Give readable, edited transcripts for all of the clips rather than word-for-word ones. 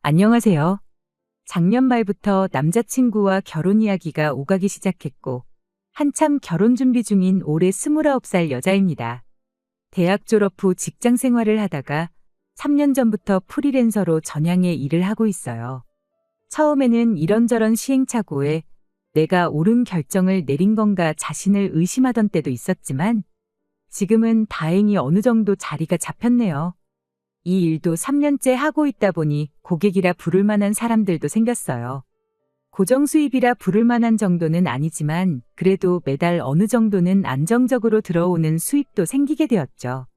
안녕하세요. 작년 말부터 남자친구와 결혼 이야기가 오가기 시작했고, 한참 결혼 준비 중인 올해 29살 여자입니다. 대학 졸업 후 직장 생활을 하다가 3년 전부터 프리랜서로 전향의 일을 하고 있어요. 처음에는 이런저런 시행착오에 내가 옳은 결정을 내린 건가 자신을 의심하던 때도 있었지만, 지금은 다행히 어느 정도 자리가 잡혔네요. 이 일도 3년째 하고 있다 보니 고객이라 부를 만한 사람들도 생겼어요. 고정 수입이라 부를 만한 정도는 아니지만 그래도 매달 어느 정도는 안정적으로 들어오는 수입도 생기게 되었죠.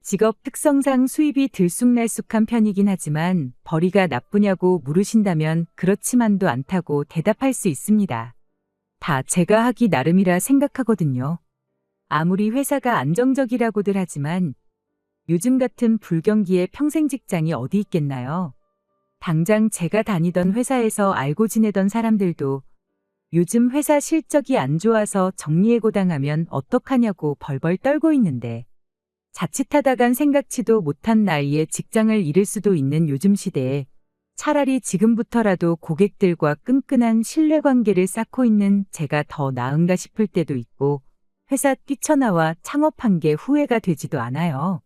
직업 특성상 수입이 들쑥날쑥한 편이긴 하지만 벌이가 나쁘냐고 물으신다면 그렇지만도 않다고 대답할 수 있습니다. 다 제가 하기 나름이라 생각하거든요. 아무리 회사가 안정적이라고들 하지만 요즘 같은 불경기에 평생 직장이 어디 있겠나요? 당장 제가 다니던 회사에서 알고 지내던 사람들도 요즘 회사 실적이 안 좋아서 정리해고당하면 어떡하냐고 벌벌 떨고 있는데, 자칫하다간 생각지도 못한 나이에 직장을 잃을 수도 있는 요즘 시대에 차라리 지금부터라도 고객들과 끈끈한 신뢰관계를 쌓고 있는 제가 더 나은가 싶을 때도 있고, 회사 뛰쳐나와 창업한 게 후회가 되지도 않아요.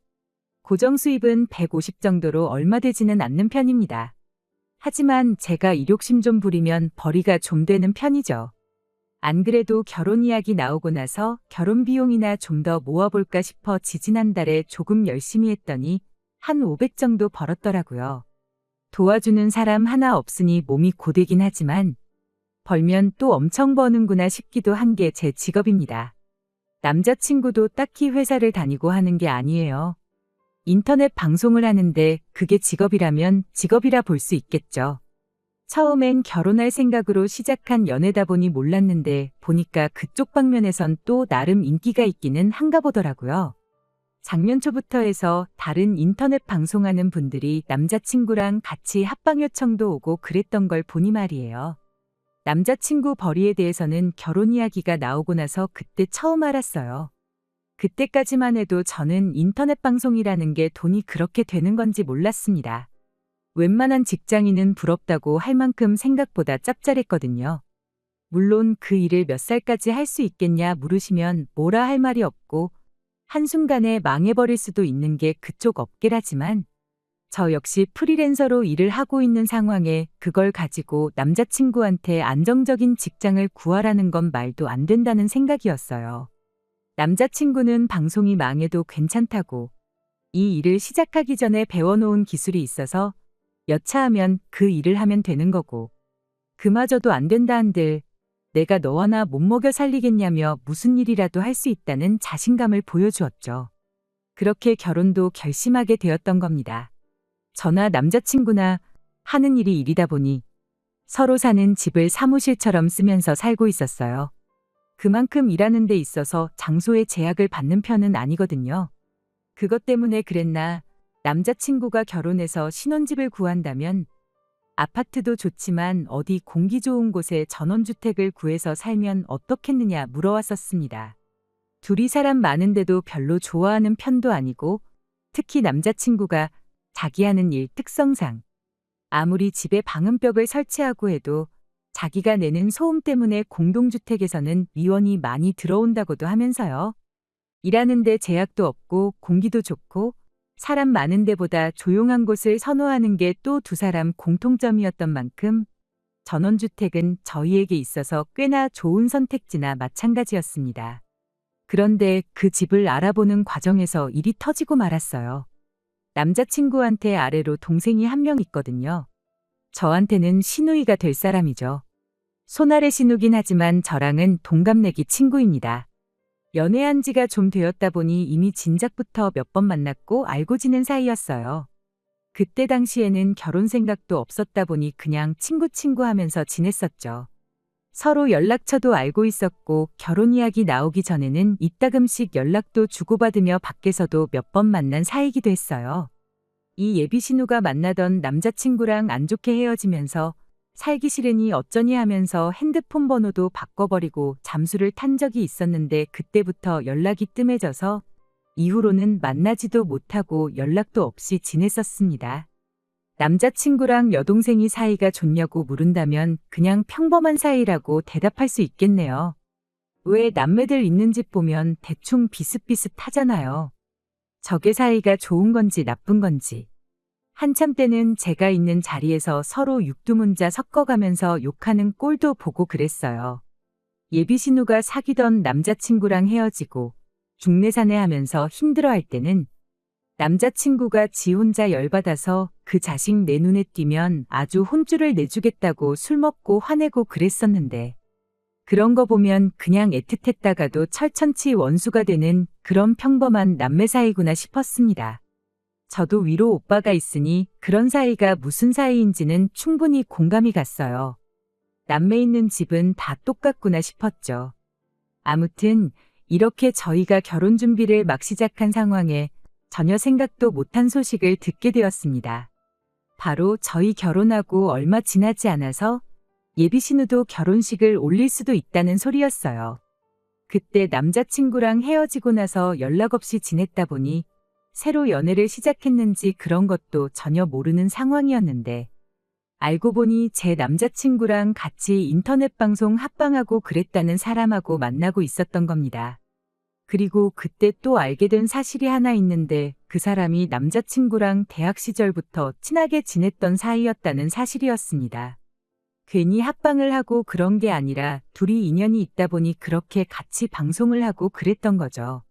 고정 수입은 150 정도로 얼마 되지는 않는 편입니다. 하지만 제가 이욕심 좀 부리면 벌이가 좀 되는 편이죠. 안 그래도 결혼 이야기 나오고 나서 결혼 비용이나 좀 더 모아볼까 싶어 지지난달에 조금 열심히 했더니 한 500 정도 벌었더라고요. 도와주는 사람 하나 없으니 몸이 고되긴 하지만 벌면 또 엄청 버는구나 싶기도 한 게 제 직업입니다. 남자친구도 딱히 회사를 다니고 하는 게 아니에요. 인터넷 방송을 하는데 그게 직업이라면 직업이라 볼 수 있겠죠. 처음엔 결혼할 생각으로 시작한 연애다 보니 몰랐는데 보니까 그쪽 방면에선 또 나름 인기가 있기는 한가 보더라고요. 작년 초부터 해서 다른 인터넷 방송하는 분들이 남자친구랑 같이 합방 요청도 오고 그랬던 걸 보니 말이에요. 남자친구 벌이에 대해서는 결혼 이야기가 나오고 나서 그때 처음 알았어요. 그때까지만 해도 저는 인터넷 방송이라는 게 돈이 그렇게 되는 건지 몰랐습니다. 웬만한 직장인은 부럽다고 할 만큼 생각보다 짭짤했거든요. 물론 그 일을 몇 살까지 할 수 있겠냐 물으시면 뭐라 할 말이 없고 한순간에 망해버릴 수도 있는 게 그쪽 업계라지만 저 역시 프리랜서로 일을 하고 있는 상황에 그걸 가지고 남자친구한테 안정적인 직장을 구하라는 건 말도 안 된다는 생각이었어요. 남자친구는 방송이 망해도 괜찮다고 이 일을 시작하기 전에 배워놓은 기술이 있어서 여차하면 그 일을 하면 되는 거고, 그마저도 안 된다 한들 내가 너와 나 못 먹여 살리겠냐며 무슨 일이라도 할 수 있다는 자신감을 보여주었죠. 그렇게 결혼도 결심하게 되었던 겁니다. 저나 남자친구나 하는 일이 일이다 보니 서로 사는 집을 사무실처럼 쓰면서 살고 있었어요. 그만큼 일하는 데 있어서 장소에 제약을 받는 편은 아니거든요. 그것 때문에 그랬나 남자친구가 결혼해서 신혼집을 구한다면 아파트도 좋지만 어디 공기 좋은 곳에 전원주택을 구해서 살면 어떻겠느냐 물어왔었습니다. 둘이 사람 많은데도 별로 좋아하는 편도 아니고 특히 남자친구가 자기 하는 일 특성상 아무리 집에 방음벽을 설치하고 해도 자기가 내는 소음 때문에 공동주택에서는 미원이 많이 들어온다고도 하면서요. 일하는데 제약도 없고 공기도 좋고 사람 많은 데보다 조용한 곳을 선호하는 게 또 두 사람 공통점이었던 만큼 전원주택은 저희에게 있어서 꽤나 좋은 선택지나 마찬가지였습니다. 그런데 그 집을 알아보는 과정에서 일이 터지고 말았어요. 남자친구한테 아래로 동생이 한 명 있거든요. 저한테는 시누이가 될 사람이죠. 손아래 시누긴 하지만 저랑은 동갑내기 친구입니다. 연애한 지가 좀 되었다 보니 이미 진작부터 몇 번 만났고 알고 지낸 사이였어요. 그때 당시에는 결혼 생각도 없었다 보니 그냥 친구 하면서 지냈었죠. 서로 연락처도 알고 있었고 결혼 이야기 나오기 전에는 이따금씩 연락도 주고받으며 밖에서도 몇 번 만난 사이기도 했어요. 이 예비 신우가 만나던 남자친구랑 안 좋게 헤어지면서 살기 싫으니 어쩌니 하면서 핸드폰 번호도 바꿔버리고 잠수를 탄 적이 있었는데 그때부터 연락이 뜸해져서 이후로는 만나지도 못하고 연락도 없이 지냈었습니다. 남자친구랑 여동생이 사이가 좋냐고 물은다면 그냥 평범한 사이라고 대답할 수 있겠네요. 왜 남매들 있는 집 보면 대충 비슷비슷하잖아요. 저게 사이가 좋은 건지 나쁜 건지. 한참 때는 제가 있는 자리에서 서로 육두문자 섞어가면서 욕하는 꼴도 보고 그랬어요. 예비신우가 사귀던 남자친구랑 헤어지고 중내사내 하면서 힘들어할 때는 남자친구가 지 혼자 열받아서 그 자식 내 눈에 띄면 아주 혼쭐을 내주겠다고 술 먹고 화내고 그랬었는데 그런 거 보면 그냥 애틋했다가도 철천치 원수가 되는 그런 평범한 남매 사이구나 싶었습니다. 저도 위로 오빠가 있으니 그런 사이가 무슨 사이인지는 충분히 공감이 갔어요. 남매 있는 집은 다 똑같구나 싶었죠. 아무튼 이렇게 저희가 결혼 준비를 막 시작한 상황에 전혀 생각도 못한 소식을 듣게 되었습니다. 바로 저희 결혼하고 얼마 지나지 않아서 예비신우도 결혼식을 올릴 수도 있다는 소리였어요. 그때 남자친구랑 헤어지고 나서 연락 없이 지냈다 보니 새로 연애를 시작했는지 그런 것도 전혀 모르는 상황이었는데 알고 보니 제 남자친구랑 같이 인터넷 방송 합방하고 그랬다는 사람하고 만나고 있었던 겁니다. 그리고 그때 또 알게 된 사실이 하나 있는데 그 사람이 남자친구랑 대학 시절부터 친하게 지냈던 사이였다는 사실이었습니다. 괜히 합방을 하고 그런 게 아니라 둘이 인연이 있다 보니 그렇게 같이 방송을 하고 그랬던 거죠.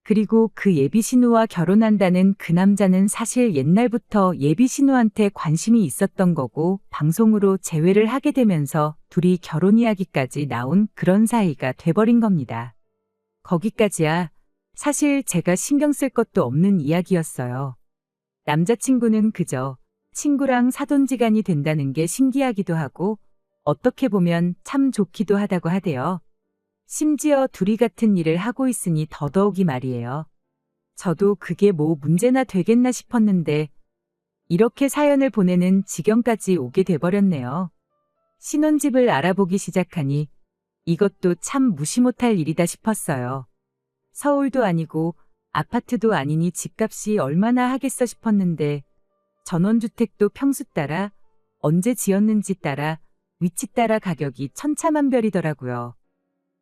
그리고 그 예비신우와 결혼한다는 그 남자는 사실 옛날부터 예비신우한테 관심이 있었던 거고 방송으로 재회를 하게 되면서 둘이 결혼 이야기까지 나온 그런 사이가 돼버린 겁니다. 거기까지야 사실 제가 신경 쓸 것도 없는 이야기였어요. 남자친구는 그저 친구랑 사돈지간이 된다는 게 신기하기도 하고 어떻게 보면 참 좋기도 하다고 하대요. 심지어 둘이 같은 일을 하고 있으니 더더욱이 말이에요. 저도 그게 뭐 문제나 되겠나 싶었는데 이렇게 사연을 보내는 지경까지 오게 돼버렸네요. 신혼집을 알아보기 시작하니 이것도 참 무시 못할 일이다 싶었어요. 서울도 아니고 아파트도 아니니 집값이 얼마나 하겠어 싶었는데 전원주택도 평수 따라 언제 지었는지 따라 위치 따라 가격이 천차만별이더라고요.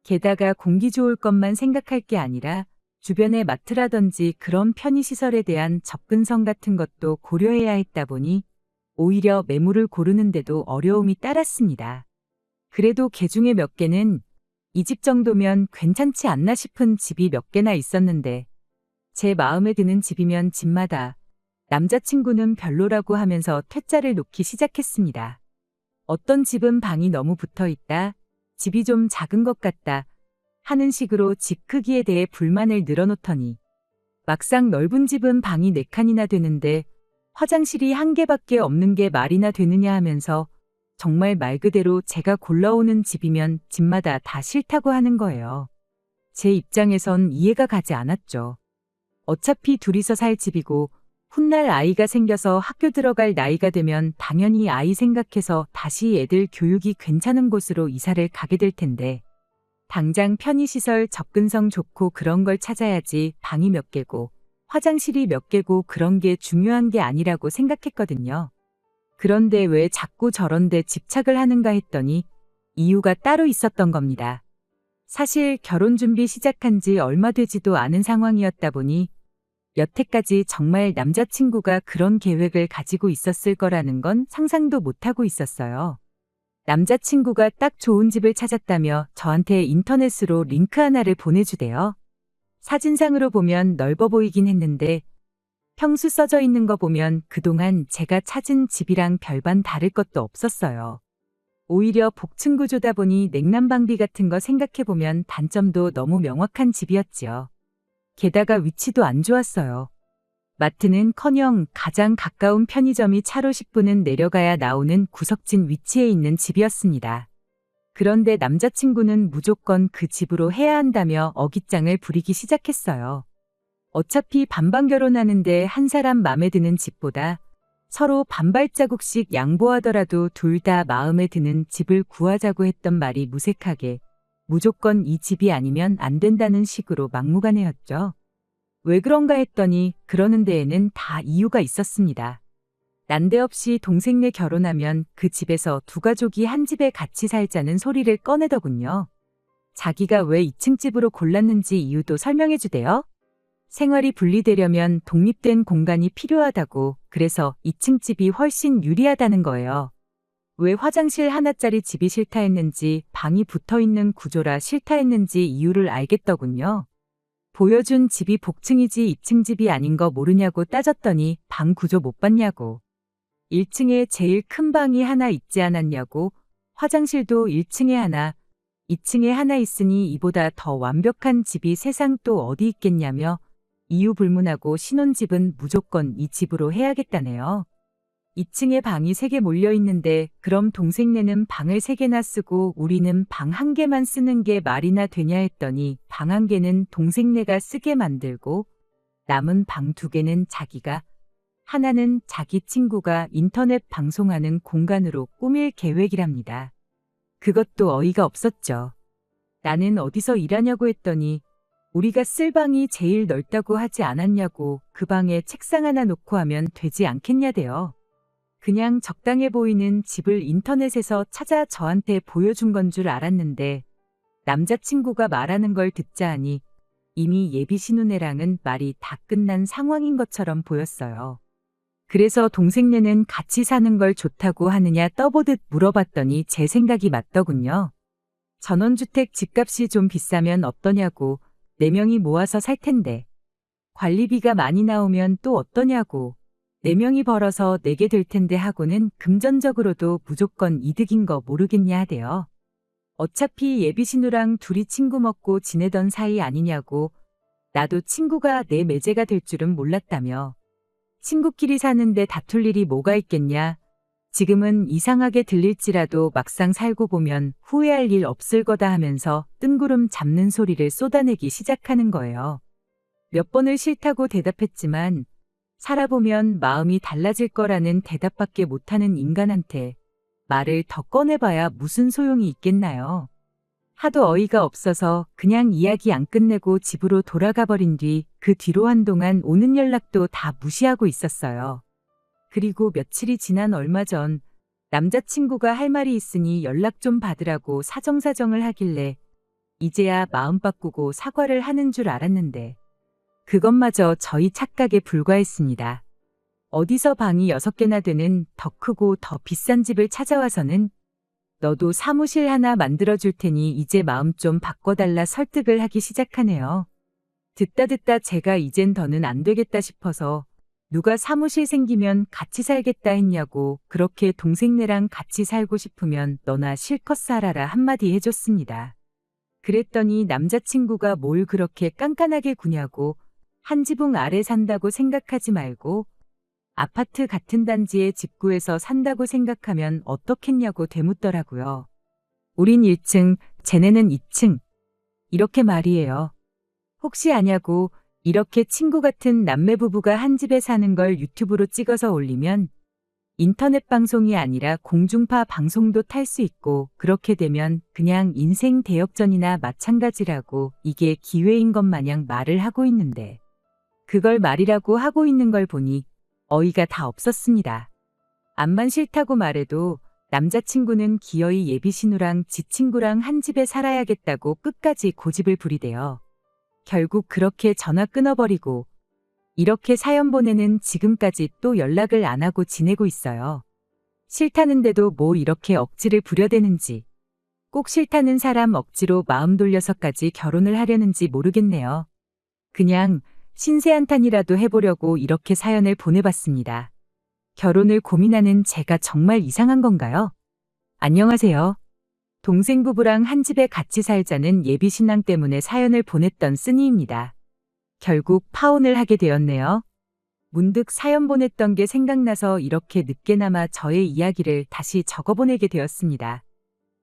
게다가 공기 좋을 것만 생각할 게 아니라 주변에 마트라든지 그런 편의시설에 대한 접근성 같은 것도 고려해야 했다 보니 오히려 매물을 고르는데도 어려움이 따랐습니다. 그래도 개중에 몇 개는 이 집 정도면 괜찮지 않나 싶은 집이 몇 개나 있었는데 제 마음에 드는 집이면 집마다 남자친구는 별로라고 하면서 퇴짜를 놓기 시작했습니다. 어떤 집은 방이 너무 붙어 있다, 집이 좀 작은 것 같다 하는 식으로 집 크기에 대해 불만을 늘어놓더니 막상 넓은 집은 방이 4칸이나 되는데 화장실이 1개밖에 없는 게 말이나 되느냐 하면서 정말 말 그대로 제가 골라오는 집이면 집마다 다 싫다고 하는 거예요. 제 입장에선 이해가 가지 않았죠. 어차피 둘이서 살 집이고 훗날 아이가 생겨서 학교 들어갈 나이가 되면 당연히 아이 생각해서 다시 애들 교육이 괜찮은 곳으로 이사를 가게 될 텐데 당장 편의시설 접근성 좋고 그런 걸 찾아야지 방이 몇 개고 화장실이 몇 개고 그런 게 중요한 게 아니라고 생각했거든요. 그런데 왜 자꾸 저런 데 집착을 하는가 했더니 이유가 따로 있었던 겁니다. 사실 결혼 준비 시작한 지 얼마 되지도 않은 상황이었다 보니 여태까지 정말 남자친구가 그런 계획을 가지고 있었을 거라는 건 상상도 못하고 있었어요. 남자친구가 딱 좋은 집을 찾았다며 저한테 인터넷으로 링크 하나를 보내주대요. 사진상으로 보면 넓어 보이긴 했는데 평수 써져 있는 거 보면 그동안 제가 찾은 집이랑 별반 다를 것도 없었어요. 오히려 복층 구조다 보니 냉난방비 같은 거 생각해보면 단점도 너무 명확한 집이었지요. 게다가 위치도 안 좋았어요. 마트는커녕 가장 가까운 편의점이 차로 10분은 내려가야 나오는 구석진 위치에 있는 집이었습니다. 그런데 남자친구는 무조건 그 집으로 해야 한다며 어깃장을 부리기 시작했어요. 어차피 반반 결혼하는데 한 사람 마음에 드는 집보다 서로 반발자국씩 양보하더라도 둘 다 마음에 드는 집을 구하자고 했던 말이 무색하게 무조건 이 집이 아니면 안 된다는 식으로 막무가내였죠. 왜 그런가 했더니 그러는 데에는 다 이유가 있었습니다. 난데없이 동생네 결혼하면 그 집에서 두 가족이 한 집에 같이 살자는 소리를 꺼내더군요. 자기가 왜 2층 집으로 골랐는지 이유도 설명해 주대요. 생활이 분리되려면 독립된 공간이 필요하다고, 그래서 2층 집이 훨씬 유리하다는 거예요. 왜 화장실 하나짜리 집이 싫다 했는지, 방이 붙어 있는 구조라 싫다 했는지 이유를 알겠더군요. 보여준 집이 복층이지 2층 집이 아닌 거 모르냐고 따졌더니 방 구조 못 봤냐고. 1층에 제일 큰 방이 하나 있지 않았냐고, 화장실도 1층에 하나, 2층에 하나 있으니 이보다 더 완벽한 집이 세상 또 어디 있겠냐며 이유 불문하고 신혼집은 무조건 이 집으로 해야겠다네요. 2층에 방이 3개 몰려 있는데 그럼 동생네는 방을 3개나 쓰고 우리는 방 1개만 쓰는 게 말이나 되냐 했더니 방 1개는 동생네가 쓰게 만들고 남은 방 2개는 자기가, 하나는 자기 친구가 인터넷 방송하는 공간으로 꾸밀 계획이랍니다. 그것도 어이가 없었죠. 나는 어디서 일하냐고 했더니 우리가 쓸 방이 제일 넓다고 하지 않았냐고, 그 방에 책상 하나 놓고 하면 되지 않겠냐대요. 그냥 적당해 보이는 집을 인터넷에서 찾아 저한테 보여준 건 줄 알았는데 남자친구가 말하는 걸 듣자 하니 이미 예비 신혼애랑은 말이 다 끝난 상황인 것처럼 보였어요. 그래서 동생네는 같이 사는 걸 좋다고 하느냐 떠보듯 물어봤더니 제 생각이 맞더군요. 전원주택 집값이 좀 비싸면 어떠냐고, 4명이 모아서 살 텐데. 관리비가 많이 나오면 또 어떠냐고, 4명이 벌어서 내게 될 텐데 하고는 금전적으로도 무조건 이득인 거 모르겠냐 하대요. 어차피 예비신우랑 둘이 친구 먹고 지내던 사이 아니냐고, 나도 친구가 내 매제가 될 줄은 몰랐다며. 친구끼리 사는데 다툴 일이 뭐가 있겠냐. 지금은 이상하게 들릴지라도 막상 살고 보면 후회할 일 없을 거다 하면서 뜬구름 잡는 소리를 쏟아내기 시작하는 거예요. 몇 번을 싫다고 대답했지만 살아보면 마음이 달라질 거라는 대답밖에 못하는 인간한테 말을 더 꺼내봐야 무슨 소용이 있겠나요. 하도 어이가 없어서 그냥 이야기 안 끝내고 집으로 돌아가 버린 뒤 그 뒤로 한동안 오는 연락도 다 무시하고 있었어요. 그리고 며칠이 지난 얼마 전 남자친구가 할 말이 있으니 연락 좀 받으라고 사정사정을 하길래 이제야 마음 바꾸고 사과를 하는 줄 알았는데 그것마저 저희 착각에 불과했습니다. 어디서 방이 6개나 되는 더 크고 더 비싼 집을 찾아와서는 너도 사무실 하나 만들어줄 테니 이제 마음 좀 바꿔달라 설득을 하기 시작하네요. 듣다 제가 이젠 더는 안 되겠다 싶어서 누가 사무실 생기면 같이 살겠다 했냐고, 그렇게 동생네랑 같이 살고 싶으면 너나 실컷 살아라 한마디 해줬습니다. 그랬더니 남자친구가 뭘 그렇게 깐깐하게 구냐고, 한 지붕 아래 산다고 생각하지 말고 아파트 같은 단지에 집 구해서 산다고 생각하면 어떻겠냐고 되묻더라고요. 우린 1층, 쟤네는 2층. 이렇게 말이에요. 혹시 아냐고, 이렇게 친구 같은 남매 부부가 한 집에 사는 걸 유튜브로 찍어서 올리면 인터넷 방송이 아니라 공중파 방송도 탈 수 있고, 그렇게 되면 그냥 인생 대역전이나 마찬가지라고, 이게 기회인 것 마냥 말을 하고 있는데 그걸 말이라고 하고 있는 걸 보니 어이가 다 없었습니다. 암만 싫다고 말해도 남자친구는 기어이 예비신우랑 지 친구랑 한 집에 살아야겠다고 끝까지 고집을 부리대요. 결국 그렇게 전화 끊어버리고 이렇게 사연 보내는 지금까지 또 연락을 안 하고 지내고 있어요. 싫다는데도 뭐 이렇게 억지를 부려대는지, 꼭 싫다는 사람 억지로 마음 돌려서까지 결혼을 하려는지 모르겠네요. 그냥 신세한탄이라도 해보려고 이렇게 사연을 보내봤습니다. 결혼을 고민하는 제가 정말 이상한 건가요? 안녕하세요. 동생 부부랑 한 집에 같이 살자는 예비 신랑 때문에 사연을 보냈던 쓰니입니다. 결국 파혼을 하게 되었네요. 문득 사연 보냈던 게 생각나서 이렇게 늦게나마 저의 이야기를 다시 적어보내게 되었습니다.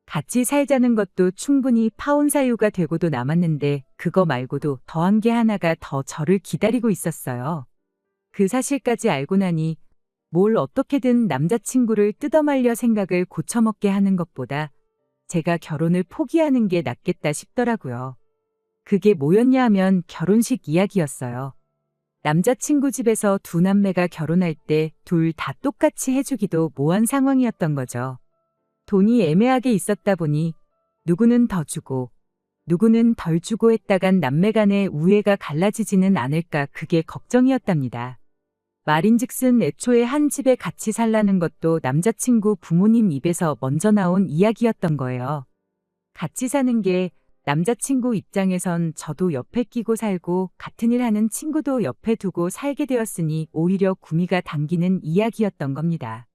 같이 살자는 것도 충분히 파혼 사유가 되고도 남았는데 그거 말고도 더한 게 하나가 더 저를 기다리고 있었어요. 그 사실까지 알고 나니 뭘 어떻게든 남자친구를 뜯어말려 생각을 고쳐먹게 하는 것보다 제가 결혼을 포기하는 게 낫겠다 싶더라고요. 그게 뭐였냐 하면 결혼식 이야기였어요. 남자친구 집에서 두 남매가 결혼할 때 둘 다 똑같이 해주기도 모한 상황이었던 거죠. 돈이 애매하게 있었다 보니 누구는 더 주고 누구는 덜 주고 했다간 남매 간의 우애가 갈라지지는 않을까 그게 걱정이었답니다. 말인즉슨 애초에 한 집에 같이 살라는 것도 남자친구 부모님 입에서 먼저 나온 이야기였던 거예요. 같이 사는 게 남자친구 입장에선 저도 옆에 끼고 살고 같은 일 하는 친구도 옆에 두고 살게 되었으니 오히려 구미가 당기는 이야기였던 겁니다.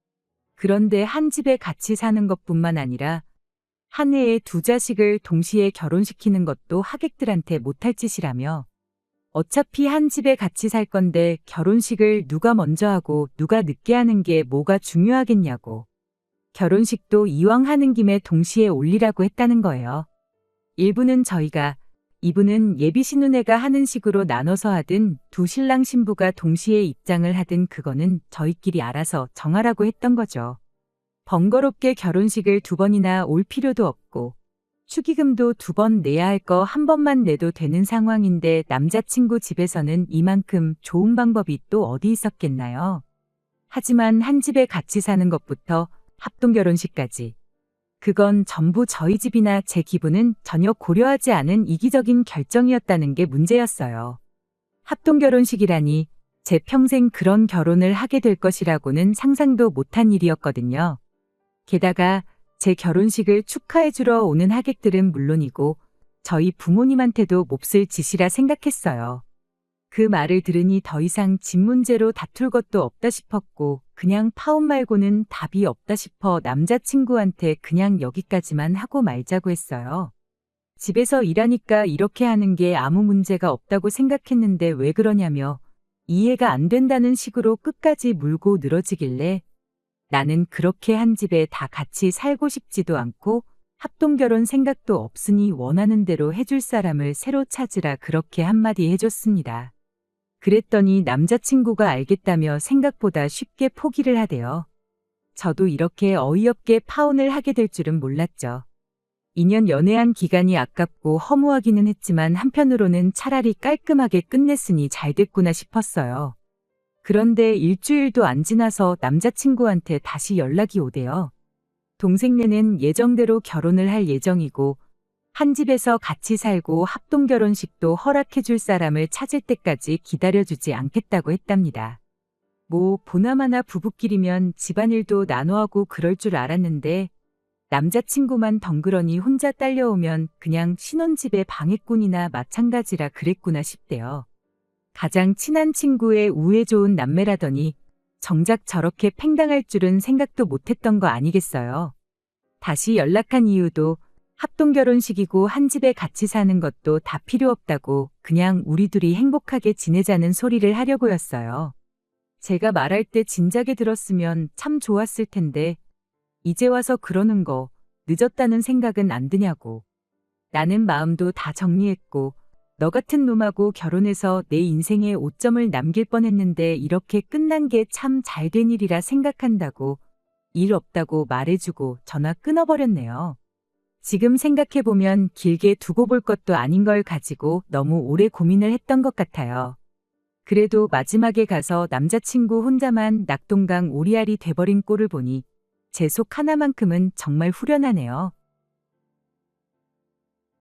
그런데 한 집에 같이 사는 것뿐만 아니라 한 해에 두 자식을 동시에 결혼시키는 것도 하객들한테 못할 짓이라며 어차피 한 집에 같이 살 건데 결혼식을 누가 먼저 하고 누가 늦게 하는 게 뭐가 중요하겠냐고. 결혼식도 이왕 하는 김에 동시에 올리라고 했다는 거예요. 일부는 저희가, 이부는 예비 신혼회가 하는 식으로 나눠서 하든 두 신랑 신부가 동시에 입장을 하든 그거는 저희끼리 알아서 정하라고 했던 거죠. 번거롭게 결혼식을 두 번이나 올 필요도 없고 축의금도 두 번 내야 할 거 한 번만 내도 되는 상황인데 남자친구 집에서는 이만큼 좋은 방법이 또 어디 있었겠나요? 하지만 한 집에 같이 사는 것부터 합동결혼식까지 그건 전부 저희 집이나 제 기분은 전혀 고려하지 않은 이기적인 결정이었다는 게 문제였어요. 합동결혼식이라니 제 평생 그런 결혼을 하게 될 것이라고는 상상도 못한 일이었거든요. 게다가 제 결혼식을 축하해주러 오는 하객들은 물론이고 저희 부모님한테도 몹쓸 짓이라 생각했어요. 그 말을 들으니 더 이상 집 문제로 다툴 것도 없다 싶었고 그냥 파혼 말고는 답이 없다 싶어 남자친구한테 그냥 여기까지만 하고 말자고 했어요. 집에서 일하니까 이렇게 하는 게 아무 문제가 없다고 생각했는데 왜 그러냐며 이해가 안 된다는 식으로 끝까지 물고 늘어지길래 나는 그렇게 한 집에 다 같이 살고 싶지도 않고 합동결혼 생각도 없으니 원하는 대로 해줄 사람을 새로 찾으라 그렇게 한마디 해줬습니다. 그랬더니 남자친구가 알겠다며 생각보다 쉽게 포기를 하대요. 저도 이렇게 어이없게 파혼을 하게 될 줄은 몰랐죠. 2년 연애한 기간이 아깝고 허무하기는 했지만 한편으로는 차라리 깔끔하게 끝냈으니 잘 됐구나 싶었어요. 그런데 일주일도 안 지나서 남자친구한테 다시 연락이 오대요. 동생네는 예정대로 결혼을 할 예정이고 한 집에서 같이 살고 합동결혼식도 허락해줄 사람을 찾을 때까지 기다려주지 않겠다고 했답니다. 뭐 보나마나 부부끼리면 집안일도 나눠하고 그럴 줄 알았는데 남자친구만 덩그러니 혼자 딸려오면 그냥 신혼집의 방해꾼이나 마찬가지라 그랬구나 싶대요. 가장 친한 친구의 우애 좋은 남매라더니 정작 저렇게 팽당할 줄은 생각도 못했던 거 아니겠어요. 다시 연락한 이유도 합동결혼식이고 한 집에 같이 사는 것도 다 필요 없다고 그냥 우리 둘이 행복하게 지내자는 소리를 하려고였어요. 제가 말할 때 진작에 들었으면 참 좋았을 텐데 이제 와서 그러는 거 늦었다는 생각은 안 드냐고. 나는 마음도 다 정리했고 너 같은 놈하고 결혼해서 내 인생에 오점을 남길 뻔했는데 이렇게 끝난 게 참 잘된 일이라 생각한다고 일 없다고 말해주고 전화 끊어버렸네요. 지금 생각해보면 길게 두고 볼 것도 아닌 걸 가지고 너무 오래 고민을 했던 것 같아요. 그래도 마지막에 가서 남자친구 혼자만 낙동강 오리알이 돼버린 꼴을 보니 제 속 하나만큼은 정말 후련하네요.